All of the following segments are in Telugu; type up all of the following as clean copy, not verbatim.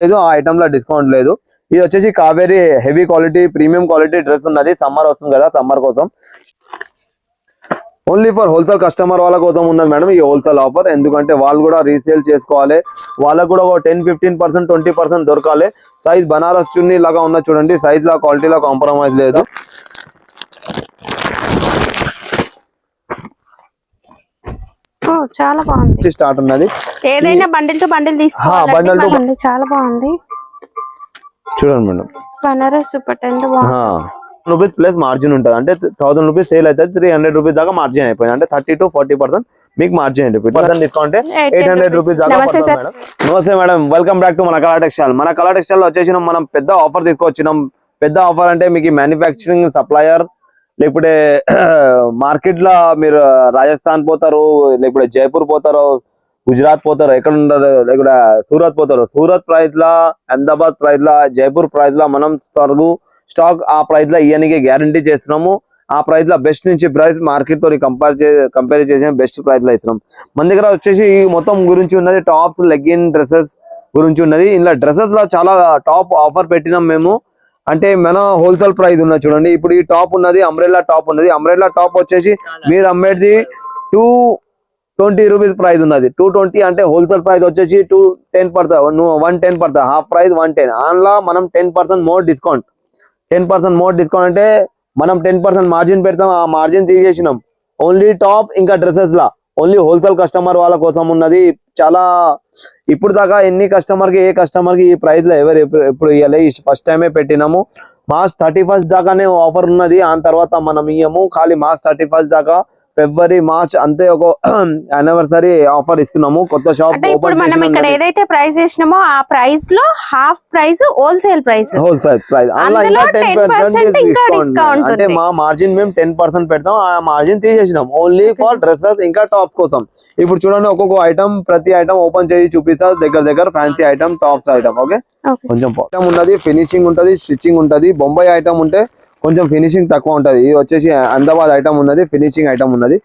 లేదు, ఆ ఐటమ్ లో డిస్కౌంట్ లేదు. ఇది వచ్చేసి Kaveri heavy quality premium quality dress ఉన్నది. సమ్మర్ వస్తుంది కదా, సమ్మర్ కోసం ఓన్లీ ఫర్ హోల్సేల్ కస్టమర్ వాళ్ళ కోసం ఉన్నది మేడం ఈ హోల్సేల్ ఆఫర్. ఎందుకంటే వాళ్ళు కూడా రీసేల్ చేసుకోవాలి, వాళ్ళకు కూడా 10-15% 20% దొరకాలి. సైజ్ బనారస్ చున్నీ లాగా ఉన్నది చూడండి, సైజ్ లా క్వాలిటీలో కాంప్రమైజ్ లేదు. చాలా బాగుంది. స్టార్ట్ ఉన్నది, ఏదైనా బండిల్ టు బండిల్ తీసుకోవాలి. చాలా బాగుంది చూడండి madam. Banaras super tent rupees plus margin ఉంటుంది. అంటే 1000 రూపీస్ సేల్ అయితే 300 రూపీస్ దాకా మార్జిన్ అయిపోయింది. అంటే 30 to 40% మీకు మార్జిన్ అయిపోయింది. డిస్కౌంట్ 800 రూపీస్ దాకా. నమస్తే మేడం, వెల్కమ్ బ్యాక్ టు మన కళా టెక్స్టైల్. మన కళా టెక్స్టైల్ లో వచ్చేసినాం మనం పెద్ద ఆఫర్ తీసుకొచ్చినాం. పెద్ద ఆఫర్ అంటే మీకు మ్యానుఫ్యాక్చరింగ్ సప్లయర్, లేకపోతే మార్కెట్ లో మీరు రాజస్థాన్ పోతారు, లేకపోతే జైపూర్ పోతారు, గుజరాత్ పోతారు, ఎక్కడ ఉంటారు, లేకపోతే సూరత్ పోతారు. సూరత్ ప్రైస్ లా, అహ్మదాబాద్ ప్రైస్ లా, జైపూర్ ప్రైస్ లా మనం స్టాక్ ఆ ప్రైస్ లో ఇవన్నీ గ్యారంటీ చేస్తున్నాము. ఆ ప్రైస్ లో బెస్ట్ నుంచి ప్రైస్ మార్కెట్ తో కంపేర్ చేసిన బెస్ట్ ప్రైస్ లో ఇస్తున్నాం. మన దగ్గర వచ్చేసి మొత్తం గురించి ఉన్నది టాప్ లెగ్గిన్ డ్రెస్సెస్ గురించి ఉన్నది. ఇలా డ్రెస్సెస్ లో చాలా టాప్ ఆఫర్ పెట్టినాం మేము. అంటే మన హోల్సేల్ ప్రైస్ ఉన్నది చూడండి. ఇప్పుడు ఈ టాప్ ఉన్నది అంబ్రెల్లా టాప్ ఉన్నది. అంబ్రెల్లా టాప్ వచ్చేసి మీరు అమ్మేది 220 రూపీస్ ప్రైస్ ఉన్నది. 220 అంటే హోల్సేల్ ప్రైస్ వచ్చేసి 210 పడుతుంది, 110 పడుతుంది. Half price 110. అందులో మనం 10% మోర్ డిస్కౌంట్. 10% మోర్ డిస్కౌంట్ అంటే మనం 10% మార్జిన్ పెడతాం. ఆ మార్జిన్ తీసేసినాం. ఓన్లీ టాప్ ఇంకా డ్రెస్సెస్ లా ఓన్లీ హోల్సేల్ కస్టమర్ వాళ్ళ కోసం ఉన్నది. చాలా ఇప్పుడు దాకా ఎన్ని కస్టమర్ కి, ఏ కస్టమర్ కి ఈ ప్రైస్ లో ఎప్పుడు ఇవ్వలే. ఫస్ట్ టైమే పెట్టినాము. మార్చ్ 31 దాకానే ఆఫర్ ఉన్నది. ఆ తర్వాత మనం ఇయ్యము. ఖాళీ మార్చ్ 31 దాకా, ఫిబ్రవరి మార్చ్ అంతే ఒక యానివర్సరీ ఆఫర్ ఇస్తున్నాము. కొత్త షాప్ ఇప్పుడు మనం ఇక్కడ ఏదైతే ప్రైస్ చేసినామో ఆ ప్రైస్ లో హాఫ్ ప్రైస్ హోల్సేల్ ప్రైస్. అంటే మా మార్జిన్ మేము 10% పెడతాం. ఆ మార్జిన్ తీసేసినాం ఓన్లీ ఫర్ డ్రెస్సెస్ ఇంకా టాప్ కోసం. ఇప్పుడు చూడండి, ఒక్కొక్క ఐటమ్ ప్రతి ఐటమ్ ఓపెన్ చేసి చూపిస్తా. దగ్గర fancy item, tops item. Okay, కొంచెం ఐటమ్ ఉన్నది, ఫినిషింగ్ ఉంటది, స్టిచ్చింగ్ ఉంటది. బొంబాయి ఐటమ్ ఉంటే కొంచెం ఫినిషింగ్ తక్కువ ఉంటది. ఇది వచ్చేసి అహ్మదాబాద్ ఐటమ్ ఉన్నది, ఫినిషింగ్ ఐటమ్ ఉన్నది.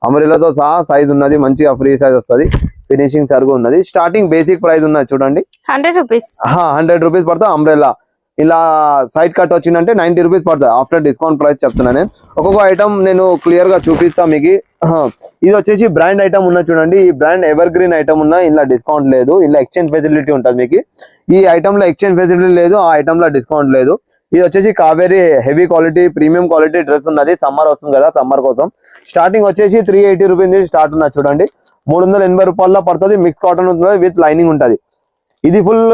అమరీలతో సహా సైజ్ ఉన్నది, మంచిగా ఫ్రీ సైజ్ వస్తుంది, ఫినిషింగ్ సరుగు ఉన్నది. స్టార్టింగ్ బేసిక్ ప్రైస్ ఉన్నది చూడండి, 100 రూపీస్. 100 రూపీస్ పడుతుంది. అంబ్రెల్లా ఇలా సైడ్ కట్ వచ్చిందంటే 90 రూపీస్ పడుతుంది. ఆఫ్టర్ డిస్కౌంట్ ప్రైస్ చెప్తున్నా నేను. ఒక్కొక్క ఐటమ్ నేను క్లియర్ గా చూపిస్తా మీకు. ఇది వచ్చేసి బ్రాండ్ ఐటమ్ ఉన్నది చూడండి. ఈ బ్రాండ్ ఎవర్ గ్రీన్ ఐటమ్ ఉన్నా ఇలా డిస్కౌంట్ లేదు. ఇలా ఎక్స్చేంజ్ ఫెసిలిటీ ఉంటుంది మీకు. ఈ ఐటమ్ లో ఎక్స్చేంజ్ ఫెసిలిటీ లేదు, ఆ ఐటమ్ లో డిస్కౌంట్ లేదు. ఇది వచ్చేసి Kaveri heavy quality premium quality dress ఉన్నది. సమ్మర్ వస్తుంది కదా, సమ్మర్ కోసం స్టార్టింగ్ వచ్చేసి 380 రూపీస్ నుంచి స్టార్ట్ ఉన్నది చూడండి. 380 రూపాయల్లో పడుతుంది. మిక్స్ కాటన్ ఉంటుంది, విత్ లైనింగ్ ఉంటుంది. ఇది full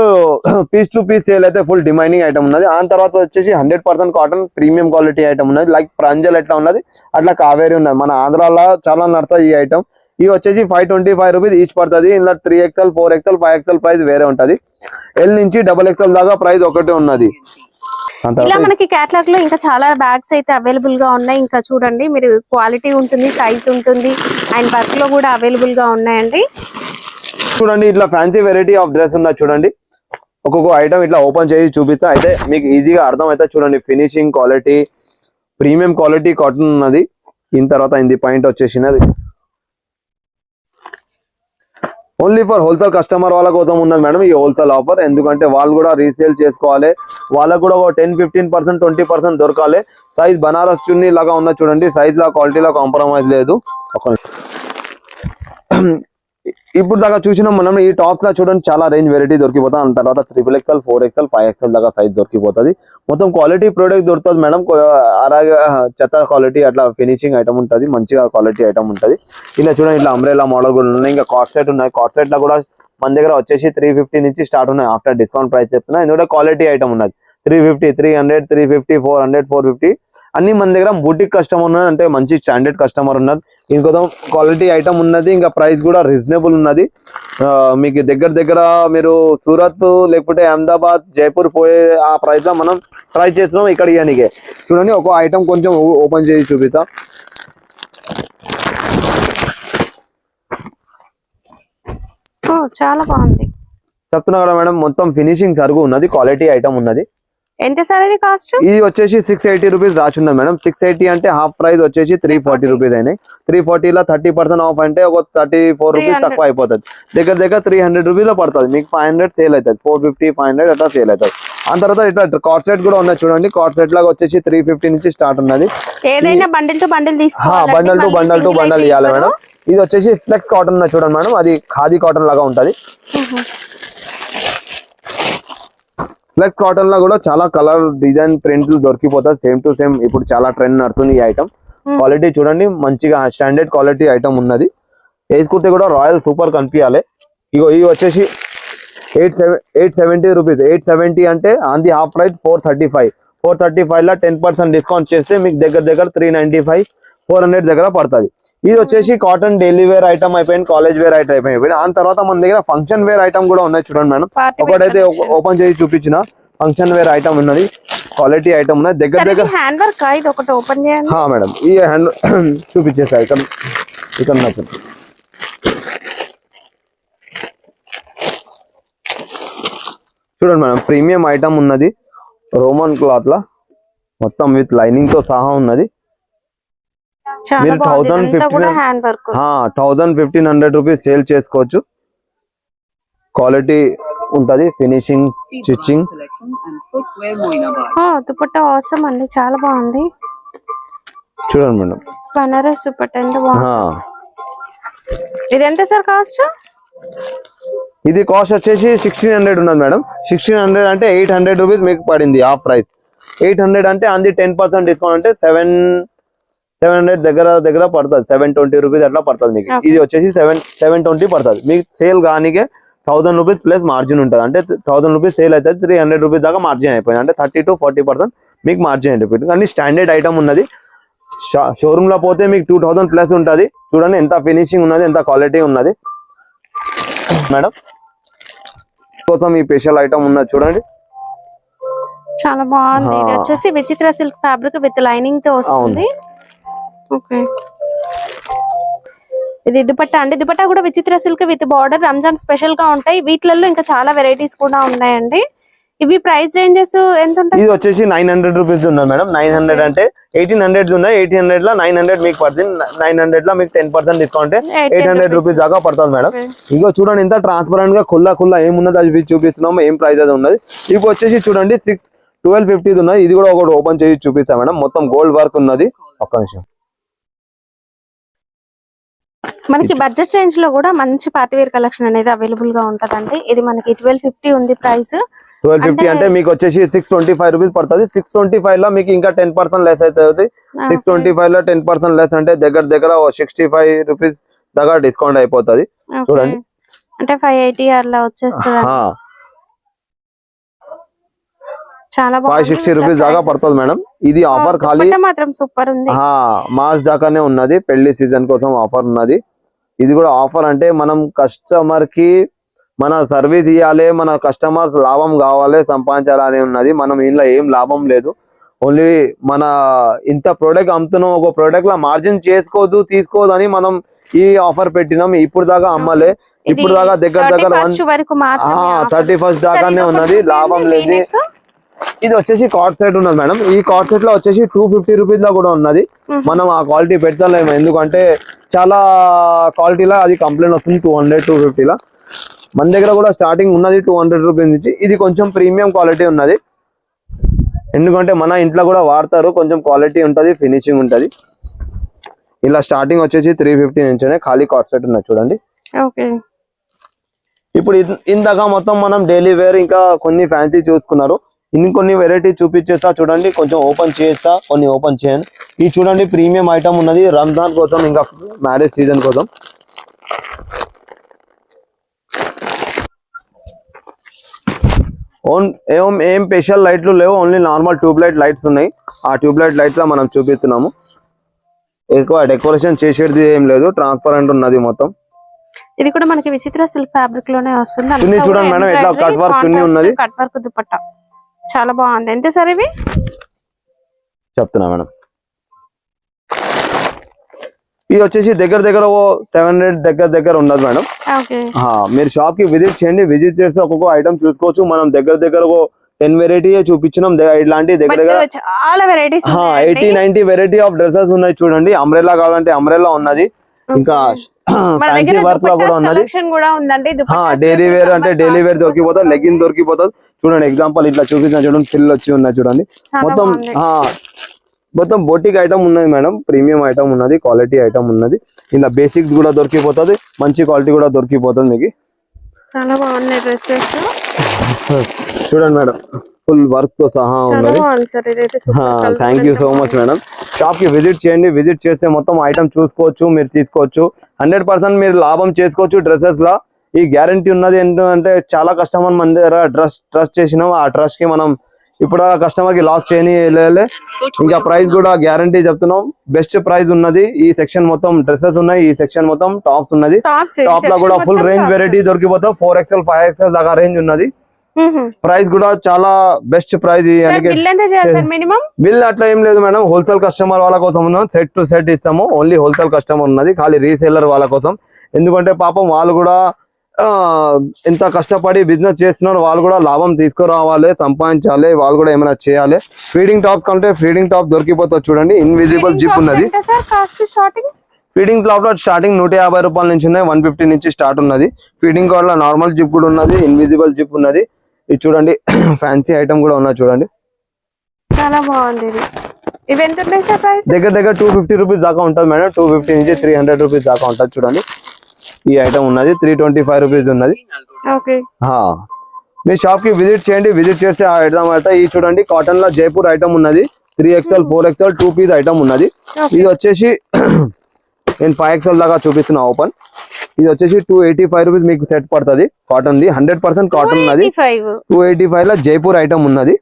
piece to piece sale అయితే ఫుల్ డిమైనింగ్ ఐటమ్ ఉన్నది. ఆ తర్వాత వచ్చేసి 100% కాటన్ ప్రీమియం క్వాలిటీ ఐటమ్ ఉన్నది. లైక్ ప్రంజల్ ఎట్లా ఉన్నది అట్లా కావేరీ ఉన్నది. మన ఆంధ్రాలో చాలా నడుస్తుంది ఈ ఐటమ్. ఇవి వచ్చేసి 525 రూపీస్ ఈచ్ పడుతుంది. ఇలా 3XL 4XL 5XL ప్రైస్ వేరే ఉంటది. ఎల్ నుంచి XXL దాకా ప్రైస్ ఒకటే ఉన్నది. ఇలా మనకి కేటలాగ్ లో ఇంకా చాలా బ్యాగ్స్ అయితే అవైలబుల్ గా ఉన్నాయి. ఇంకా చూడండి, మీరు క్వాలిటీ ఉంటుంది, సైజ్ ఉంటుంది, అండ్ వర్క్ లో కూడా అవైలబుల్ గా ఉన్నాయండి. చూడండి, ఇట్లా ఫ్యాన్సీ వెరైటీ ఆఫ్ డ్రెస్ ఉన్నది చూడండి. ఒక్కొక్క ఐటమ్ ఇట్లా ఓపెన్ చేసి చూపిస్తా, అయితే మీకు ఈజీగా అర్థం అయితే చూడండి. Finishing quality premium quality cotton ఉన్నది. దీని తర్వాత ఇది పాయింట్ వచ్చేసినది ఓన్లీ ఫర్ హోల్సేల్ కస్టమర్ వాళ్ళ కోసం ఉన్నది మేడం ఈ హోల్సేల్ ఆఫర్. ఎందుకంటే వాళ్ళు కూడా రీసేల్ చేసుకోవాలి, వాళ్ళకు కూడా 10-15% 20% దొరకాలి. సైజ్ బనారస్ చున్నీ లాగా ఉన్నది చూడండి, సైజ్ లా క్వాలిటీలో కాంప్రమైజ్ లేదు. ఇప్పుడు దాకా చూసినాం మనం. ఈ టాప్ లా చూడండి చాలా రేంజ్ వెరైటీ దొరికిపోతుంది. ఆ తర్వాత 3XL 4XL 5XL దాకా సైజ్ దొరికిపోతుంది. మొత్తం క్వాలిటీ ప్రోడక్ట్ దొరుకుతుంది మేడం. అలాగే చెత్త క్వాలిటీ అట్లా ఫినిషింగ్ ఐటమ్ ఉంటుంది, మంచిగా క్వాలిటీ ఐటమ్ ఉంటుంది. ఇలా చూడండి, ఇట్లా అంబ్రెల్లా మోడల్ కూడా ఉన్నాయి. ఇంకా కార్డ్ సెట్ ఉన్నాయి. కార్డ్ సెట్ లో కూడా మన దగ్గర వచ్చేసి 350 నుంచి స్టార్ట్ ఉన్నాయి. ఆఫ్టర్ డిస్కౌంట్ ప్రైస్ చెప్తున్నా. ఎందుకంటే క్వాలిటీ ఐటమ్ ఉన్నది. 350, 300, 350, 400, 450 అన్ని మన దగ్గర బూటిక్ కస్టమర్ ఉన్నది. అంటే మంచి స్టాండర్డ్ కస్టమర్ ఉన్నది. ఇంకొక క్వాలిటీ ఐటమ్ ఉన్నది. ఇంకా ప్రైస్ కూడా రీజనబుల్ ఉన్నది. మీకు దగ్గర మీరు సూరత్ లేకపోతే అహ్మదాబాద్, జైపూర్ పోయే ఆ ప్రైస్ లో మనం ట్రై చేస్తున్నాం ఇక్కడ ఇయనికే. చూడండి, ఒక ఐటమ్ కొంచెం ఓపెన్ చేసి చూపిస్తా. చాలా బాగుంది చెప్తున్నా కదా మేడం. మొత్తం ఫినిషింగ్ సరుగు ఉన్నది, క్వాలిటీ ఐటమ్ ఉన్నది. ఎంత సార్ ఇది కాస్ట్? ఇది వచ్చేసి 680 రూపీస్ రాచున్నది మేడం. 680 అంటే హాఫ్ ప్రైస్ వచ్చేసి 340 రూపీస్ అయినాయి. 340 లో 30% ఆఫ్ అంటే ఒక 34 రూపీస్ తక్కువ అయిపోతుంది. దగ్గర 300 రూపీస్ లో పడుతుంది మీకు. 500 సేల్ అవుతుంది, 450 500 అట్లా సేల్ అవుతుంది. ఆ తర్వాత ఇట్లా కార్డ్ సెట్ కూడా ఉన్నాయి చూడండి. కార్డ్ సెట్ లాగా వచ్చేసి 350 నుంచి స్టార్ట్ ఉన్నది. ఏదైనా బండిల్ టు బండిల్ తీసుకోవాలి, బండల్ టు బండల్ ఇవ్వాలి మేడం. ఇది వచ్చేసి ఫ్లెక్స్ కాటన్ ఉన్నాయి చూడండి మేడం. అది ఖాదీ కాటన్ లాగా ఉంటది. ఫ్లెక్స్ కాటన్ లో కూడా చాలా కలర్ డిజైన్ ప్రింట్లు దొరికిపోతుంది సేమ్ టు సేమ్. ఇప్పుడు చాలా ట్రెండ్ నడుస్తుంది ఈ ఐటమ్. క్వాలిటీ చూడండి మంచిగా స్టాండర్డ్ క్వాలిటీ ఐటమ్ ఉన్నది. వేసుకుంటే కూడా రాయల్ సూపర్ కనిపించాలి. ఇగో ఇవి వచ్చేసి 870 రూపీస్. 870 అంటే ఆన్ ది హాఫ్ ప్రైస్ 435. 435 లో 10% డిస్కౌంట్ చేస్తే మీకు దగ్గర 395 400 దగ్గర పడుతుంది. ఇది వచ్చేసి కాటన్ డైలీ వేర్ ఐటమ్ అయిపోయింది, కాలేజ్ వేర్ ఐటమ్ అయిపోయింది. ఆ తర్వాత మన దగ్గర ఫంక్షన్ వేర్ ఐటమ్ కూడా ఉన్నాయి చూడండి మేడం. ఒకటైతే ఓపెన్ చేసి చూపించిన ఫంక్షన్ వేర్ ఐటమ్ ఉన్నది, క్వాలిటీ ఐటమ్ ఉన్నది. దగ్గర హ్యాండ్ వర్క్ ఇది ఒకటి ఓపెన్ చేయండి మేడం. ఈ హ్యాండ్ చూపించేసా ఇక్కడ నాకు చూడండి మేడం. ప్రీమియం ఐటమ్ ఉన్నది, రోమన్ క్లాత్ లా మొత్తం విత్ లైనింగ్ తో సహా ఉన్నది. మీరు 1500 రూపీస్ సేల్ చేసుకోవచ్చు. క్వాలిటీ ఉంటది, ఫినిషింగ్ స్టిచ్చింగ్. దుపట్టా అవసరం అండి, చాలా బాగుంది. చూడండి మేడం బనారస్ దుపట్టా ఎంత బాగుంది. ఇది ఎంత సార్ కాస్ట్? ఇది కాస్ట్ వచ్చేసి 1600 ఉన్నది మేడం. 1600 అంటే 800 రూపీస్ మీకు పడింది హాఫ్ ప్రైస్. 800 అంటే అంది 10% డిస్కౌంట్ అంటే 700 దగ్గర పడుతుంది. 720 రూపీస్ అట్లా పడుతుంది మీకు. ఇది వచ్చేసి 720 పడుతుంది మీకు. సేల్ కానికే 1000 రూపీస్ ప్లస్ మార్జిన్ ఉంటుంది. అంటే 1000 రూపీస్ సేల్ అవుతుంది, 300 రూపీస్ దాకా మార్జిన్ అయిపోయింది. అంటే 30 to 40% మీకు మార్జిన్ అయిపోయింది. కానీ స్టాండర్డ్ ఐటమ్ ఉన్నది. షోరూమ్ లో పోతే మీకు 2000 ప్లస్ ఉంటుంది. చూడండి ఎంత ఫినిషింగ్ ఉన్నది, ఎంత క్వాలిటీ ఉన్నది మేడం. కోసం ఈ స్పెషల్ ఐటమ్ ఉన్నది చూడండి, చాలా బాగుంది. ఇది వచ్చేసి విచిత్ర సిల్క్ ఫ్యాబ్రిక్ విత్ లైనింగ్ తో వస్తుంది. ఓకే, ఇది దుపట్టా అండి. దుపట్టా కూడా విచిత్ర silk with border, Ramzan special గా ఉంటాయి. వీటిలలో ఇంకా చాలా వెరైటీస్ కూడా ఉన్నాయండి. ఇవి ప్రైస్ రేంజెస్ ఎంత ఉంటాయి? ఇది వచ్చేసి 900 రూపీస్ ఉన్నాయి మేడం. 900 అంటే 1800 ఉన్నాయి. 1800 లో 900 మీకు పడుతుంది. 900 లో మీకు 10% డిస్కౌంట్ 800 రూపీస్ దాకా పడుతుంది మేడం. ఇంకో చూడండి ఎంత ట్రాన్స్పరెంట్ గా కుల్లా ఏమున్నది అది చూపిస్తున్నాము, ఏం ప్రైస్ అది ఉన్నది. ఇవి వచ్చేసి చూడండి 1250 ఉన్నది. ఇది కూడా ఒకటి ఓపెన్ చేసి చూపిస్తాం మేడం. మొత్తం గోల్డ్ వర్క్ ఉన్నది. ఒక్క నిమిషం. మనకి బడ్జెట్ రేంజ్ లో కూడా మంచి పార్టీ వేర్ కలెక్షన్ అనేది అవైలబుల్ గా ఉంటదండి. ఇది మనకి 1250 ఉంది ప్రైస్. 1250 అంటే మీకు వచ్చేసి 625 రూపీస్ పడుతుంది. 625 లో మీకు ఇంకా 10% లెస్ అవుతుంది. 625 లో 10% లెస్ అంటే దగ్గర 65 రూపీస్ దగ్గర డిస్కౌంట్ అయిపోతుంది. చూడండి అంటే 580 అలా వచ్చేస్తుంది. చాలా 560 రూపీస్ దాకా పడుతుంది మేడం. ఇది ఆఫర్ ఖాళీ మాత్రం సూపర్ ఉంది. మార్చ్ దాకానే ఉన్నది. పెళ్లి సీజన్ కోసం ఆఫర్ ఉన్నది. ఇది కూడా ఆఫర్ అంటే మనం కస్టమర్ కి మన సర్వీస్ ఇవ్వాలి, మన కస్టమర్స్ లాభం కావాలి, సంపాదించాలని ఉన్నది. మనం ఇంట్లో ఏం లాభం లేదు. ఓన్లీ మన ఇంత ప్రోడక్ట్ అమ్ముతున్నాం, ఒక ప్రోడక్ట్ లా మార్జిన్ చేసుకోదు తీసుకోదు అని మనం ఈ ఆఫర్ పెట్టినాం. ఇప్పుడు దాకా అమ్మలే. ఇప్పుడు దాకా దగ్గర 31st దాకానే ఉన్నది, లాభం లేదు. ఇది వచ్చేసి కార్డ్ సెట్ ఉన్నది మేడం. ఈ కార్డ్ సెట్ లో వచ్చేసి 250 రూపీస్ లో కూడా ఉన్నది. మనం ఆ క్వాలిటీ పెట్టలేము, ఎందుకంటే చాలా క్వాలిటీలో అది కంప్లైంట్ వస్తుంది. 200 250 లా మన దగ్గర కూడా స్టార్టింగ్ ఉన్నది 200 రూపీస్ నుంచి. ఇది కొంచెం ప్రీమియం క్వాలిటీ ఉన్నది, ఎందుకంటే మన ఇంట్లో కూడా వాడతారు. కొంచెం క్వాలిటీ ఉంటది, ఫినిషింగ్ ఉంటది. ఇలా స్టార్టింగ్ వచ్చేసి 350 నుంచే ఖాళీ కార్డ్ సెట్ ఉన్నది చూడండి. ఇప్పుడు ఇందాక మొత్తం మనం డైలీ వేర్ ఇంకా కొన్ని ఫ్యాన్సీ చూసుకున్నారు. కొన్ని వెరైటీ చూపించేస్తా చూడండి. కొంచెం ఓపెన్ చేస్తా, కొన్ని ఓపెన్ చేయండి. ఇది చూడండి ప్రీమియం ఐటమ్ ఉన్నది రంజాన్ కోసం, ఇంకా మ్యారేజ్ సీజన్ కోసం. ఏం స్పెషల్ లైట్లు లేవు, only normal tube light lights ఉన్నాయి. ఆ ట్యూబ్ లైట్ లైట్స్ లా మనం చూపిస్తున్నాము. ఎక్కువ డెకరేషన్ చేసేది ఏం లేదు, ట్రాన్స్పరెంట్ ఉన్నది మొత్తం. ఇది కూడా మనకి విచిత్ర సిల్క్ ఫ్యాబ్రిక్ లోనే వస్తుంది. చున్నీ చూడండి మేడం, ఎట్లా కట్ వర్క్ చున్నీ ఉన్నది. కట్ వర్క్ దుపట్టా చాలా బాగుంది. ఎంత సార్ ఇవి? చెప్తున్నా మేడం. ఇది వచ్చేసి దగ్గర 700 దగ్గర ఉండదు మేడం. మీరు షాప్ కి విజిట్ చేయండి. విజిట్ చేస్తే ఒక్కొక్క ఐటమ్ చూసుకోవచ్చు. మనం దగ్గర 10 వెరైటీ చూపించినాం ఇట్లాంటి దగ్గర But చాలా వెరైటీస్ 80-90 వెరైటీ ఆఫ్ డ్రెస్సెస్ ఉన్నాయి చూడండి. అంబ్రెల్లా కావాలంటే అంబ్రెల్లా ఉన్నది, ఇంకా ఫ్యాన్సీ వర్క్ లో కూడా ఉన్నది. కూడా ఉందండి. డైలీ వేర్ అంటే డైలీ వేర్ దొరికిపోతుంది, లెగిన్ దొరికిపోతుంది. చూడండి ఎగ్జాంపుల్ ఇట్లా చూపించిన చూడండి, ఫిల్ వచ్చి ఉన్నాయి చూడండి. మొత్తం మొత్తం బొటిక్ ఐటమ్ ఉన్నది మేడం, ప్రీమియం ఐటమ్ ఉన్నది, క్వాలిటీ ఐటమ్ ఉన్నది. ఇలా బేసిక్స్ కూడా దొరికిపోతుంది, మంచి క్వాలిటీ కూడా దొరికిపోతుంది మీకు. చాలా బాగున్నాయి డ్రెస్సెస్ చూడండి మేడం, ఫుల్ వర్క్ తో సహా ఉన్నది. Thank you so much madam. Shop కి విజిట్ చేయండి, విజిట్ చేస్తే మొత్తం ఐటమ్ చూసుకోవచ్చు, మీరు తీసుకోవచ్చు. 100% మీరు లాభం చేసుకోవచ్చు డ్రెస్సెస్ లా. ఈ గ్యారంటీ ఉన్నది ఏంటంటే చాలా కస్టమర్ మన దగ్గర ట్రస్ట్ చేసినాం, ఆ ట్రస్ట్ కి మనం ఇప్పుడు కస్టమర్ కి లాస్ చేయని ఇంకా ప్రైస్ కూడా గ్యారంటీ చెప్తున్నాం. బెస్ట్ ప్రైస్ ఉన్నది. ఈ సెక్షన్ మొత్తం డ్రెస్సెస్ ఉన్నాయి, ఈ సెక్షన్ మొత్తం టాప్స్ ఉన్నది. టాప్ లో కూడా full range variety దొరికిపోతాం. 4XL 5XL దాకా రేంజ్ ఉన్నది. ప్రైస్ కూడా చాలా బెస్ట్ ప్రైస్. బిల్ అట్లా ఏం లేదు మేడం, హోల్సేల్ కస్టమర్ వాళ్ళ కోసం ఉన్నాం. సెట్ టు సెట్ ఇస్తాము, ఓన్లీ హోల్సేల్ కస్టమర్ ఉన్నది, ఖాళీ రీసేలర్ వాళ్ళ కోసం. ఎందుకంటే పాపం వాళ్ళు కూడా ఎంత కష్టపడి బిజినెస్ చేస్తున్నారు, వాళ్ళు కూడా లాభం తీసుకురావాలి, సంపాదించాలి, వాళ్ళు కూడా ఏమైనా చేయాలి. ఫీడింగ్ టాప్ కంటే ఫీడింగ్ టాప్ దొరికిపోతుంది చూడండి. ఇన్విజిబుల్ జిప్ ఉన్నది. ఫీడింగ్ టాప్ లో స్టార్టింగ్ 150 రూపాయల నుంచి ఉన్నాయి, 150 నుంచి స్టార్ట్ ఉన్నది. ఫీడింగ్ కార్డ్ లో నార్మల్ జిప్ కూడా ఉన్నది, ఇన్విజిబుల్ జిప్ ఉన్నది. ఇది చూడండి ఫ్యాన్సీ ఐటమ్ కూడా ఉన్నది చూడండి. చాలా బాగుంది. ఇవి ఎంత ఉన్నాయి సార్ ప్రైస్? దగ్గర దగ్గర 250 రూపీస్ దాకా ఉంటుంది మేడం. 250 నుంచి 300 రూపీస్ దాకా ఉంటుంది చూడండి. ఈ ఐటమ్ ఉన్నది 325 రూపీస్ ఉన్నది. మీ షాప్ కి విజిట్ చేయండి, విజిట్ చేస్తే ఆ ఐటమ్ అయితే ఈ చూడండి కాటన్ లో జైపూర్ ఐటమ్ ఉన్నది. 3XL 4XL 2 పీస్ ఐటమ్ ఉన్నది. ఇది వచ్చేసి నేను 5XL దాకా చూపిస్తున్నా ఓపెన్. ఇది వచ్చేసి 285 రూపీస్ మీకు సెట్ పడుతుంది. కాటన్ ది 100% కాటన్ ఉన్నది. 285 లో జైపూర్ ఐటమ్ ఉన్నది.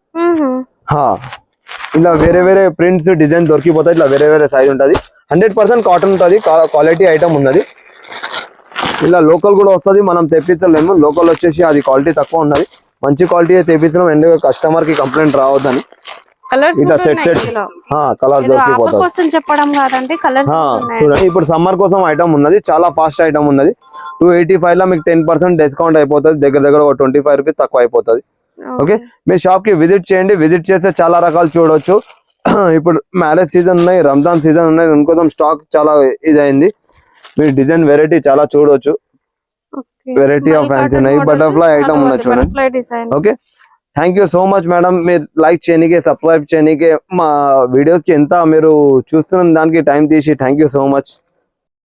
ఇలా వేరే వేరే ప్రింట్స్ డిజైన్ దొరికిపోతాయి. ఇట్లా వేరే వేరే సైజ్ ఉంటది. 100% కాటన్ ఉంటది, క్వాలిటీ ఐటమ్ ఉన్నది. ఇలా లోకల్ కూడా వస్తుంది, మనం తెప్పించలేము. లోకల్ వచ్చేసి అది క్వాలిటీ తక్కువ ఉన్నది, మంచి క్వాలిటీ తెప్పించడం. ఎందుకంటే కస్టమర్ కి కంప్లైంట్ రావద్దని ఇట్లా సెట్ సెట్ కలర్ దొరికిపోతుంది. చూడండి ఇప్పుడు సమ్మర్ కోసం ఐటమ్ ఉన్నది, చాలా ఫాస్ట్ ఐటమ్ ఉన్నది. 285 లో మీకు 10% డిస్కౌంట్ అయిపోతుంది. దగ్గర దగ్గర 25 రూపీస్ తక్కువ అయిపోతుంది. ఓకే, మీ షాప్ కి విజిట్ చేయండి, విజిట్ చేస్తే చాలా రకాలు చూడొచ్చు. ఇప్పుడు మ్యారేజ్ సీజన్ ఉన్నాయి, రంజాన్ సీజన్ ఉన్నాయి, ఇంకోసం స్టాక్ చాలా ఇదైంది. మీరు డిజైన్ వెరైటీ చాలా చూడొచ్చు. వెరైటీ ఆఫ్ ఫ్యాన్సీ ఉన్నాయి, బటర్ఫ్లై ఐటమ్ ఉన్నది చూడండి. Okay, thank you so much madam. మీరు లైక్ చేయనీకే, సబ్స్క్రైబ్ చేయనీకే, మా వీడియోస్ కి ఎంత మీరు చూస్తున్న దానికి టైం తీసి థ్యాంక్ యూ సో మచ్.